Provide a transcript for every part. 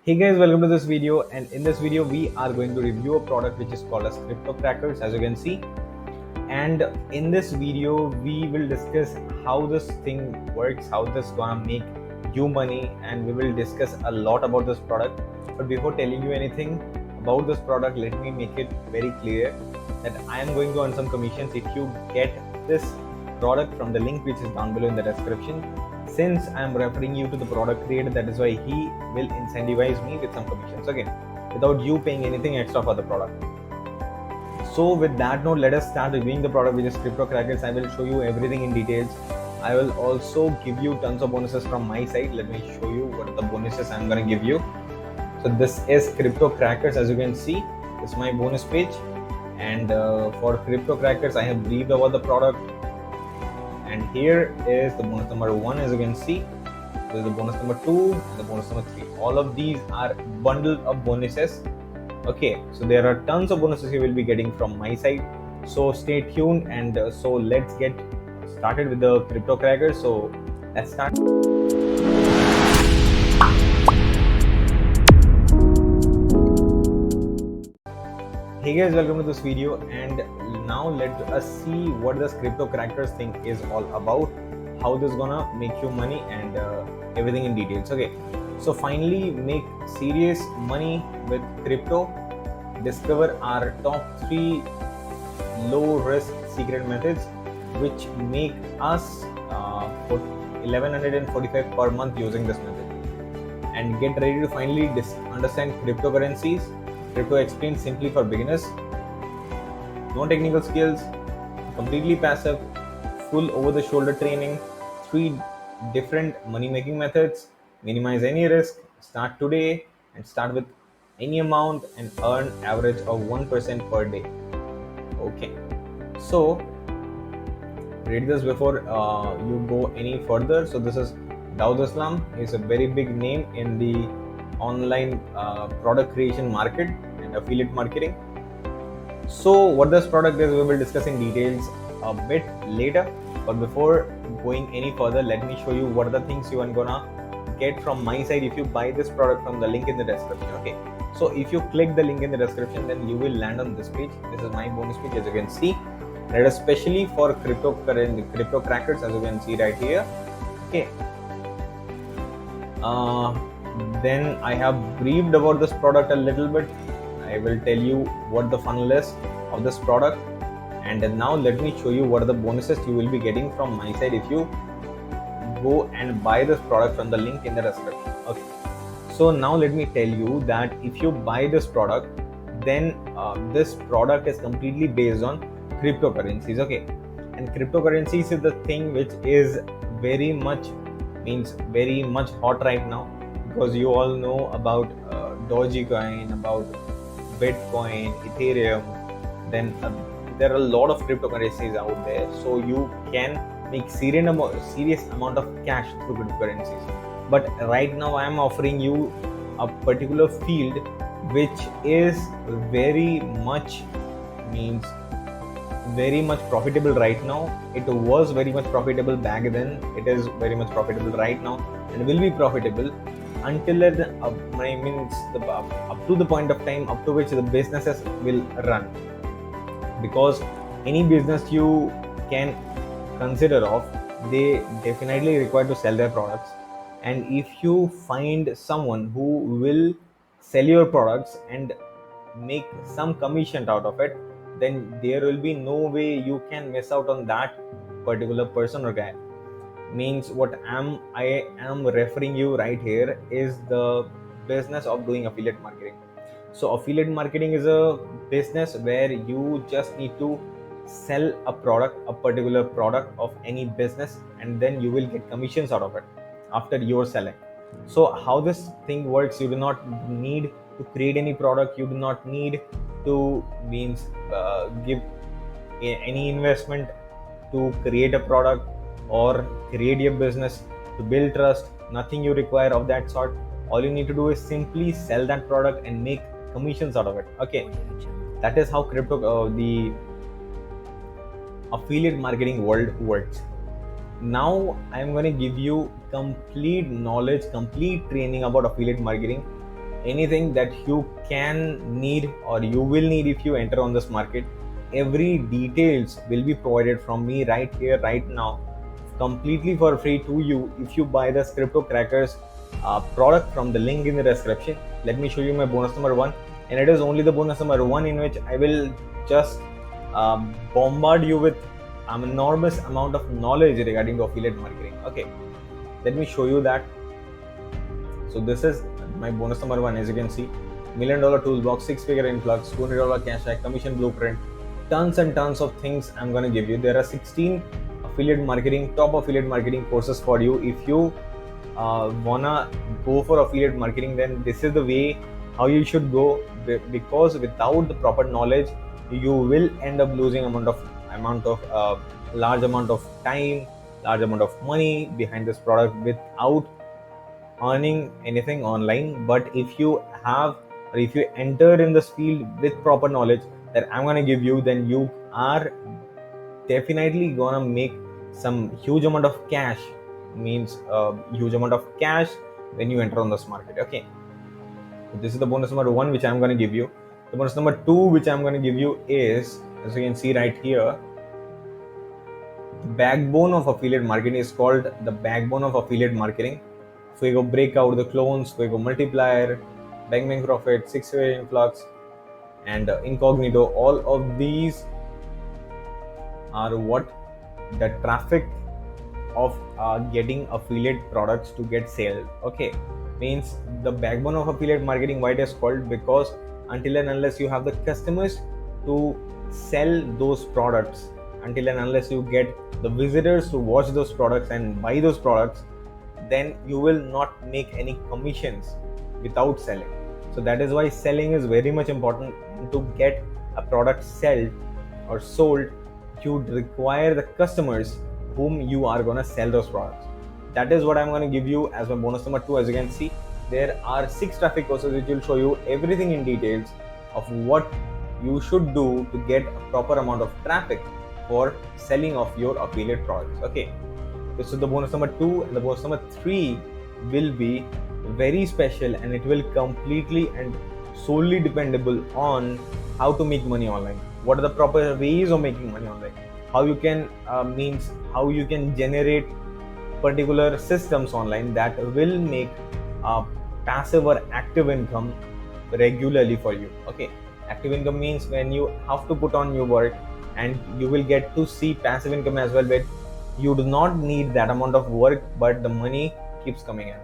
Hey guys, welcome to this video, and in this video we are going to review a product which is called as crypto crackers, as you can see. And in this video we will discuss how this thing works, how this gonna make you money, and we will discuss a lot about this product. But before telling you anything about this product, let me make it very clear that I am going to earn some commissions if you get this product from the link which is down below in the description. Since I am referring you to the product creator, that is why he will incentivize me with some commissions again without you paying anything extra for the product. So with that note, let us start reviewing the product, which is crypto crackers. I will show you everything in details. I will also give you tons of bonuses from my side. Let me show you what the bonuses I'm going to give you. So this is crypto crackers, as you can see. This is my bonus page, and for crypto crackers I have briefed about the product. And here is the bonus number 1, as you can see. This is the bonus number 2 and the bonus number 3. All of these are bundle of bonuses. Okay, so there are tons of bonuses you will be getting from my side. So stay tuned, and so let's get started with the crypto crackers. So let's start. Hey guys, welcome to this video, and now let us see what this crypto crackers thing is all about, how this gonna make you money, and everything in details. Okay, so finally make serious money with crypto. Discover our top 3 low risk secret methods which make us put 1145 per month using this method, and get ready to finally understand cryptocurrencies. Crypto explained simply for beginners. No technical skills, completely passive, full over-the-shoulder training, 3 different money-making methods, minimize any risk, start today, and start with any amount and earn average of 1% per day. Okay, so read this before you go any further. So this is Daud Islam. He's a very big name in the online product creation market and affiliate marketing. So what this product is, we will discuss in details a bit later, but before going any further, let me show you what are the things you are gonna get from my side if you buy this product from the link in the description. Okay, so if you click the link in the description, then you will land on this page. This is my bonus page, as you can see, and it is especially for crypto crackers, as you can see right here. Okay, then I have briefed about this product a little bit. I will tell you what the funnel is of this product, and now let me show you what are the bonuses you will be getting from my side if you go and buy this product from the link in the description. Okay, so now let me tell you that if you buy this product, then this product is completely based on cryptocurrencies. Okay, and cryptocurrencies is the thing which is very much hot right now, because you all know about Dogecoin, about Bitcoin, Ethereum. Then there are a lot of cryptocurrencies out there, so you can make serious amount of cash through cryptocurrencies. But right now I am offering you a particular field which is very much profitable right now. It was very much profitable back then. It is very much profitable right now, and will be profitable until up to the point of time up to which the businesses will run. Because any business you can consider of, they definitely require to sell their products, and if you find someone who will sell your products and make some commission out of it, then there will be no way you can miss out on that particular person or guy. What I am referring you right here is the business of doing affiliate marketing. So affiliate marketing is a business where you just need to sell a particular product of any business, and then you will get commissions out of it after you're selling. So how this thing works, you do not need to create any product, you do not need to give any investment to create a product or create your business, to build trust. Nothing you require of that sort. All you need to do is simply sell that product and make commissions out of it. Okay, that is how the affiliate marketing world works. Now I'm going to give you complete knowledge, complete training about affiliate marketing, anything that you can need or you will need if you enter on this market. Every details will be provided from me right here right now, completely for free to you if you buy the crypto crackers product from the link in the description. Let me show you my bonus number one, and it is only the bonus number one in which I will just bombard you with an enormous amount of knowledge regarding the affiliate marketing. Okay, let me show you that. So this is my bonus number one. As you can see, $1,000,000 toolbox, 6-figure influx, $200 cashback, commission blueprint, tons and tons of things I'm gonna give you. There are 16 top affiliate marketing courses for you. If you wanna go for affiliate marketing, then this is the way how you should go, because without the proper knowledge, you will end up losing large amount of time, large amount of money behind this product without earning anything online. But if you have, or if you enter in this field with proper knowledge that I'm gonna give you, then you are definitely gonna make some huge amount of cash, means huge amount of cash when you enter on this market. Okay, so this is the bonus number one which I'm gonna give you. The bonus number two which I'm gonna give you is, as you can see right here, the backbone of affiliate marketing is called the backbone of affiliate marketing. Fuego breakout, the clones, Fuego multiplier, bang bang profit, 6-figure influx, and incognito. All of these are what the traffic of getting affiliate products to get sold. Okay, means the backbone of affiliate marketing. Why it is called? Because until and unless you have the customers to sell those products, until and unless you get the visitors to watch those products and buy those products, then you will not make any commissions without selling. So that is why selling is very much important. To get a product sold, you require the customers whom you are going to sell those products. That is what I'm going to give you as my bonus number two. As you can see, there are 6 traffic courses which will show you everything in details of what you should do to get a proper amount of traffic for selling of your affiliate products. Okay, this is the bonus number 2, and the bonus number 3 will be very special, and it will completely and solely dependable on how to make money online. What are the proper ways of making money online? How you can how you can generate particular systems online that will make passive or active income regularly for you. Okay, active income means when you have to put on your work and you will get to see passive income as well, where you do not need that amount of work but the money keeps coming in.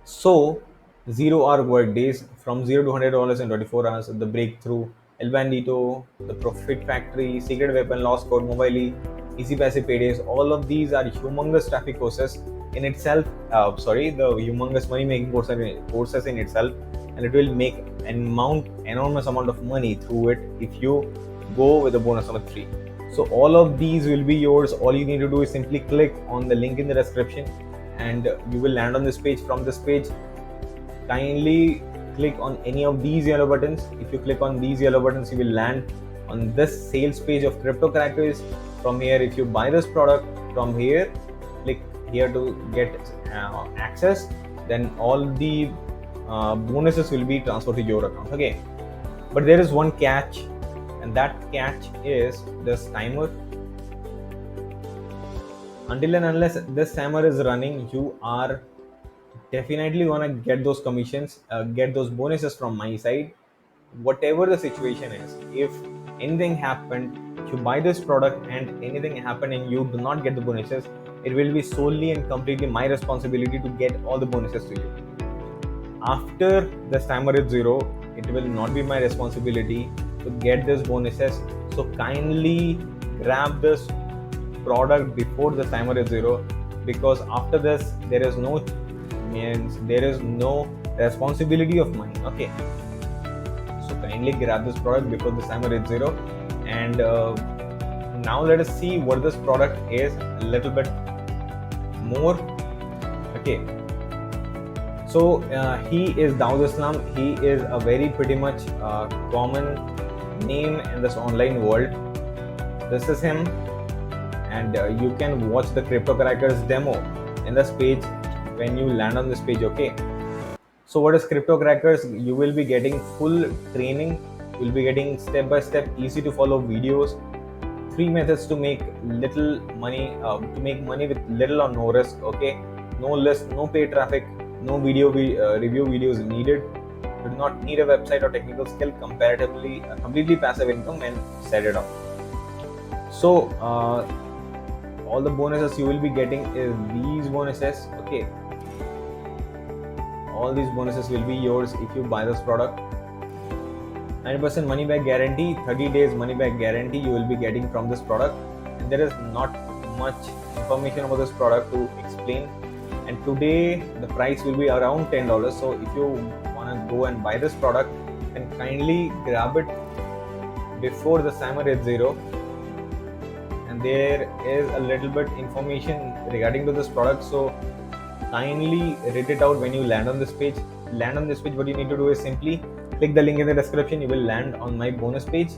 So 0-hour work days from $0 to $100 in 24 hours, the breakthrough, El Bandito, the Profit Factory, Secret Weapon, Lost Code, Mobile, Easy Passive Paydays, all of these are humongous traffic courses in itself. The humongous money making courses in itself, and it will make enormous amount of money through it if you go with the bonus number 3. So all of these will be yours. All you need to do is simply click on the link in the description and you will land on this page. From this page, kindly click on any of these yellow buttons. If you click on these yellow buttons, you will land on this sales page of Crypto Crackers. From here, if you buy this product, from here, click here to get access. Then all the bonuses will be transferred to your account. Okay, but there is one catch, and that catch is this timer. Until and unless this timer is running, you are definitely gonna get those commissions, get those bonuses from my side, whatever the situation is. If anything happened, you buy this product and anything happened and you do not get the bonuses, it will be solely and completely my responsibility to get all the bonuses to you. After this timer is 0, it will not be my responsibility to get these bonuses. So kindly grab this product before the timer is 0, because after this there is no responsibility of mine. Okay, so kindly grab this product before the timer is 0. And now let us see what this product is a little bit more. Okay, so he is Dawood Islam. He is a very pretty much common name in this online world. This is him, and you can watch the Crypto Crackers demo in this page when you land on this page. Okay, So what is crypto crackers? You will be getting full training, you'll be getting step by step easy to follow videos, 3 methods to make little money, to make money with little or no risk. Okay, no list, no paid traffic, no review videos needed. You do not need a website or technical skill, comparatively completely passive income, and set it up. So all the bonuses you will be getting is these bonuses. Okay, all these bonuses will be yours if you buy this product. 9% money back guarantee, 30 days money back guarantee you will be getting from this product. And there is not much information about this product to explain, and today the price will be around $10. So if you want to go and buy this product, then kindly grab it before the summer is zero. And there is a little bit information regarding to this product, so kindly read it out when you land on this page. What you need to do is simply click the link in the description. You will land on my bonus page,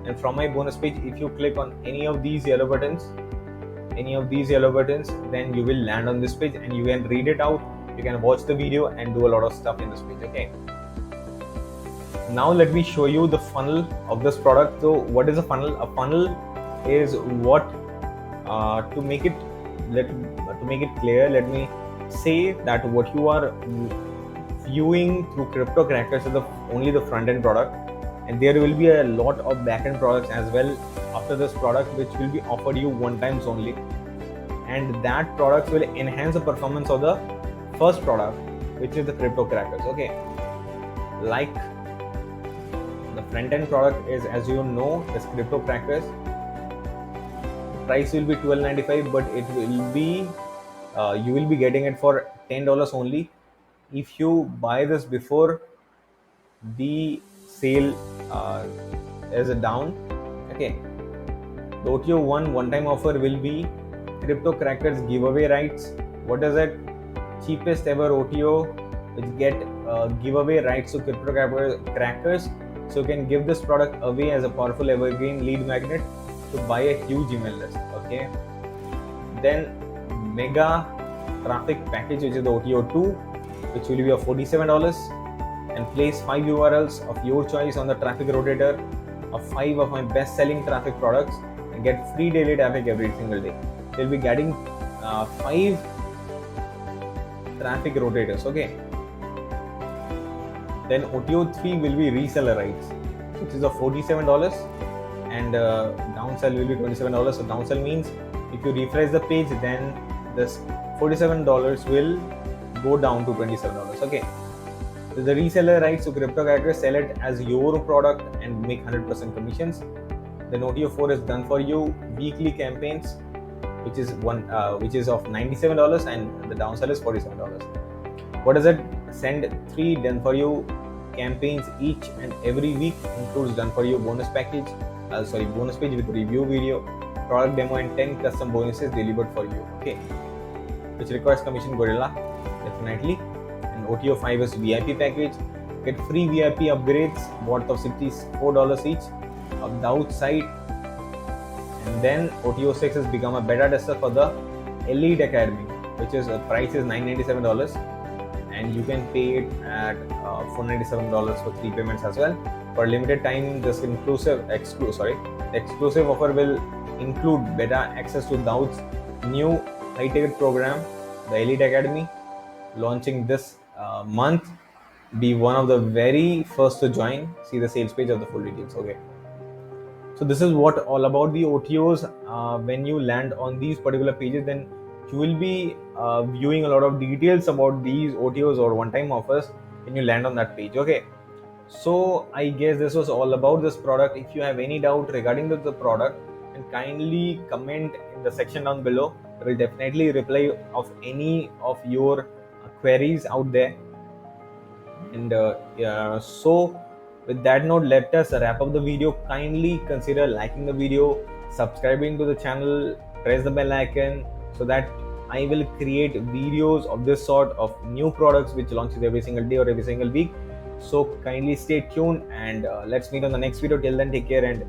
and from my bonus page, if you click on any of these yellow buttons, then you will land on this page, and you can read it out, you can watch the video and do a lot of stuff in this page. Okay, now let me show you the funnel of this product. So what is a funnel? A funnel is what, to make it clear, let me say that what you are viewing through crypto crackers is only the front end product, and there will be a lot of back end products as well after this product, which will be offered you one times only, and that products will enhance the performance of the first product, which is the crypto crackers. Okay, like the front end product is, as you know, is crypto crackers. The price will be $12.95, but it will be you will be getting it for $10 only if you buy this before the sale is down. Okay, the OTO one-time offer will be crypto crackers giveaway rights. What is it? Cheapest ever OTO which get giveaway rights to crypto crackers, so you can give this product away as a powerful evergreen lead magnet to buy a huge email list. Okay, then mega traffic package, which is the OTO 2, which will be of $47, and place 5 URLs of your choice on the traffic rotator of 5 of my best selling traffic products and get free daily traffic every single day. You'll be getting 5 traffic rotators. Okay, then OTO 3 will be reseller rights, which is of $47, and downsell will be $27. So downsell means if you refresh the page, then this $47 will go down to $27. Okay, so the reseller rights to crypto crackers, sell it as your product and make 100% commissions. Then OTO 4 is done for you weekly campaigns, which is of $97, and the downsell is $47. What is it? Send 3 done for you campaigns each and every week, includes done for you bonus page with review video, product demo, and 10 custom bonuses delivered for you. Okay, which requires commission gorilla definitely. And OTO 5 is VIP package, get free VIP upgrades worth of $64 each of the outside. And then OTO 6 has become a beta tester for the Elite Academy, which is price is $997, and you can pay it at $497 for 3 payments as well. For limited time, this exclusive offer will include beta access to Dowd's new high ticket program, the Elite Academy, launching this month. Be one of the very first to join. See the sales page of the full details. Okay, so this is what all about the OTOs. When you land on these particular pages, then you will be viewing a lot of details about these OTOs or one-time offers when you land on that page. Okay, so I guess this was all about this product. If you have any doubt regarding the product, then kindly comment in the section down below. I will definitely reply of any of your queries out there. And so with that note, let us wrap up the video. Kindly consider liking the video, subscribing to the channel, press the bell icon, so that I will create videos of this sort of new products which launches every single day or every single week. So kindly stay tuned, and let's meet on the next video. Till then, take care and